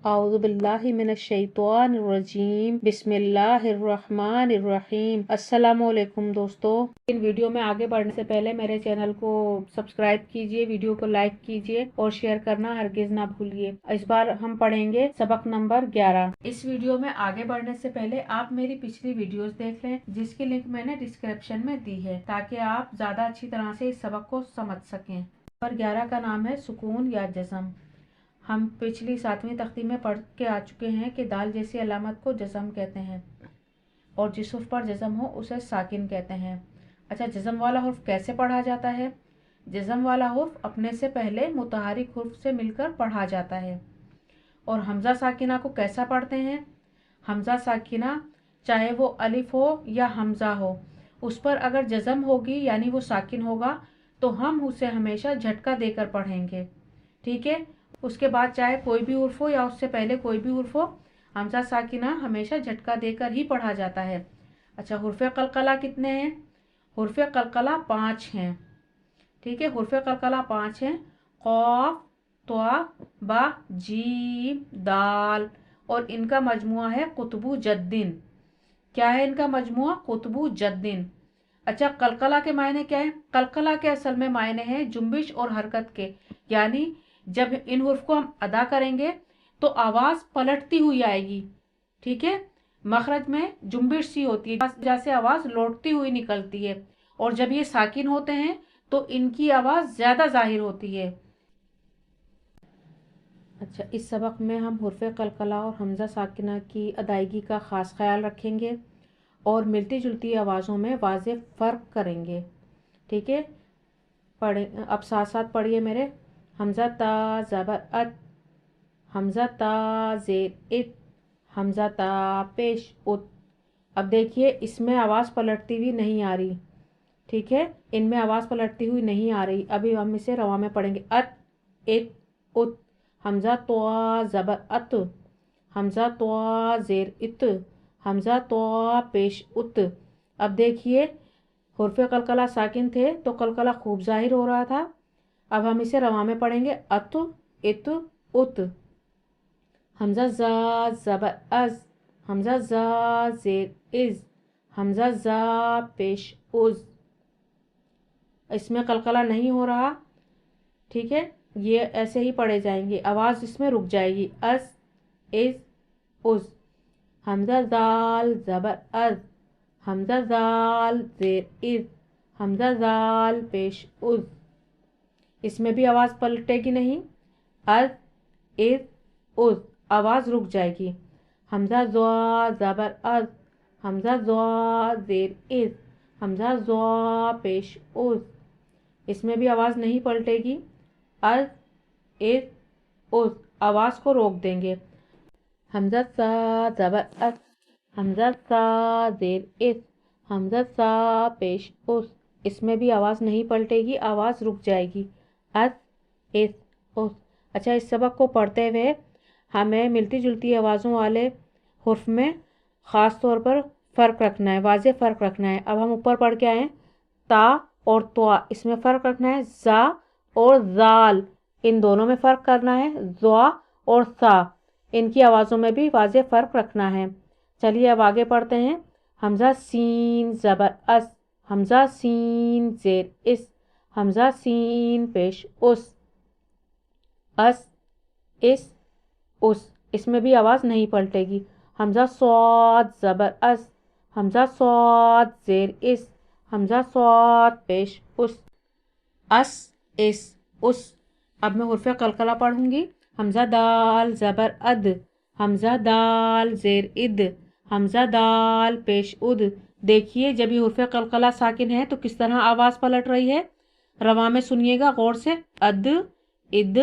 औज़ु बिल्लाहि मिनश्शैतानिर्रजीम बिस्मिल्लाहिर्रहमानिर्रहीम। अस्सलामुअलैकुम दोस्तों, इन वीडियो में आगे बढ़ने से पहले मेरे चैनल को सब्सक्राइब कीजिए, वीडियो को लाइक कीजिए और शेयर करना हरगिज ना भूलिए। इस बार हम पढ़ेंगे सबक नंबर 11। इस वीडियो में आगे बढ़ने से पहले आप मेरी पिछली वीडियोस देख लें, जिसकी लिंक मैंने डिस्क्रिप्शन में दी है, ताकि आप ज्यादा अच्छी तरह से इस सबक को समझ सकें। नंबर 11 का नाम है सुकून या जज़म। हम पिछली 7वीं तख्ती में पढ़ के आ चुके हैं कि दाल जैसी अलामत को जज़म कहते हैं और जिस हुर्फ पर जज़म हो उसे साकिन कहते हैं। अच्छा, जज़म वाला हुर्फ कैसे पढ़ा जाता है? जज़म वाला हुर्फ अपने से पहले मुतहरिक हुर्फ से मिलकर पढ़ा जाता है। और हमज़ा साकिना को कैसा पढ़ते हैं? हमज़ा साकिना चाहे वो अलिफ हो या हमज़ा हो, उस पर अगर जज़म होगी यानी वो साकिन होगा तो हम उसे हमेशा झटका देकर पढ़ेंगे। ठीक है। उसके बाद चाहे कोई भी उर्फ हो या उससे पहले कोई भी उर्फ हो, हमज़ा साकिना हमेशा झटका देकर ही पढ़ा जाता है। अच्छा, हुर्फ़े कलकला कितने हैं? हुर्फ़े कलकला 5 हैं। ठीक है, हुर्फ़े कलकला 5 हैं। क़ाफ़, त्वा, बा, जीम, दाल, और इनका मजमुआ है कुतुबु जद्दिन। क्या है इनका मजमुआ? कुतुबु जद्दिन। अच्छा, कलकला के मायने क्या है? कलकला के असल में मायने हैं जुम्बिश और हरकत के, यानी जब इन हुर्फ को हम अदा करेंगे तो आवाज पलटती हुई आएगी। ठीक है, मखरज में जुम्बिश सी होती है, जैसे आवाज लौटती हुई निकलती है, और जब ये साकिन होते हैं तो इनकी आवाज ज्यादा जाहिर होती है। अच्छा, इस सबक में हम हुर्फ़े कलकला और हमज़ा साकिना की अदायगी का ख़ास ख्याल रखेंगे और मिलती जुलती आवाज़ों में वाज़ेह फ़र्क करेंगे। ठीक है, पढ़े, अब साथ साथ पढ़िए मेरे। हमज़ा ता ज़बर अत, हमज़ा ता ज़ेर इत, हमज़ा ता पेश उत। अब देखिए, इसमें आवाज़ पलटती हुई नहीं आ रही। ठीक है, इनमें आवाज़ पलटती हुई नहीं आ रही। अभी हम इसे रवा में पढ़ेंगे। अत, इत, उत। हमज़ा त्वा ज़बर अत, हमज़ा त्वा ज़ेर इत, हमज़ा त्वा पेश उत। अब देखिए, हुर्फ़े कलकला साकिन थे तो कलकला खूब जाहिर हो रहा था। अब हम इसे रवा में पढ़ेंगे। अत, इत, उत। हमज़ा ज़ा ज़बर अज़, हमज़ा ज़ा ज़ेर इज़, हमज़ा ज़ा पेश उज़। इसमें कलकला नहीं हो रहा। ठीक है, ये ऐसे ही पढ़े जाएंगे, आवाज़ इसमें रुक जाएगी। अज़, इज़, उज़। हमज़ा ज़ाल ज़बर अज़, हमज़ा ज़ाल ज़ेर इज़, हमज़ा ज़ाल पेश उज़। इसमें भी आवाज़ पलटेगी नहीं। अज़, इज़, उज़, आवाज़ रुक जाएगी। हमज़ा ज़्वा ज़बर अज़, हमज़ा ज़्वा ज़ेर इज़, हमज़ा ज़्वा पेश उज़। इसमें भी आवाज़ नहीं पलटेगी। अज़, इज़, उज़, आवाज़ को रोक देंगे। हमज़ा सा ज़बर अज़, हमज़ा सा ज़ेर इज़, हमज़ा सा पेश उज़। इसमें भी आवाज़ नहीं पलटेगी, आवाज़ रुक जाएगी। अज़, इज़, उज़। अच्छा, इस सबक को पढ़ते हुए हमें मिलती जुलती आवाज़ों वाले हुर्फ में ख़ास तौर पर फ़र्क रखना है, वाज़ेह फ़र्क रखना है। अब हम ऊपर पढ़ के आए। ता और त्वा, इसमें फ़र्क रखना है। ज़ा और ज़ाल, इन दोनों में फ़र्क करना है। ज़्वा और सा, इनकी आवाज़ों में भी वाज़ेह फ़र्क रखना है। चलिए अब आगे पढ़ते हैं। हमज़ा सीन ज़बर अस, हमज़ा सीन ज़ेर इस, हमज़ा सीन पेश उस। अस, इस, उस। इसमें भी आवाज़ नहीं पलटेगी। हमज़ा स्वाद ज़बर अस, हमज़ा स्वाद ज़ेर इस, हमज़ा स्वाद पेश उस। अस, इस, उस। अब मैं हुर्फ़े कलकला पढ़ूंगी। हमज़ा दाल ज़बर अद, हमज़ा दाल ज़ेर इद, हमज़ा दाल पेश उद। देखिए, जब ये हुर्फ़े कलकला साकिन है तो किस तरह आवाज़ पलट रही है। रवा में सुनिएगा गौर से। अद, इद,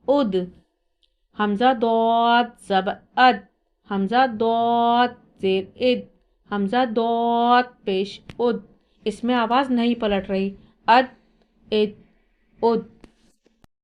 उद। हमज़ा दौद ज़बर अद, हमज़ा दौद ज़ेर इद, हमज़ा दौद पेश उद। इसमें आवाज़ नहीं पलट रही। अद, इद, उद।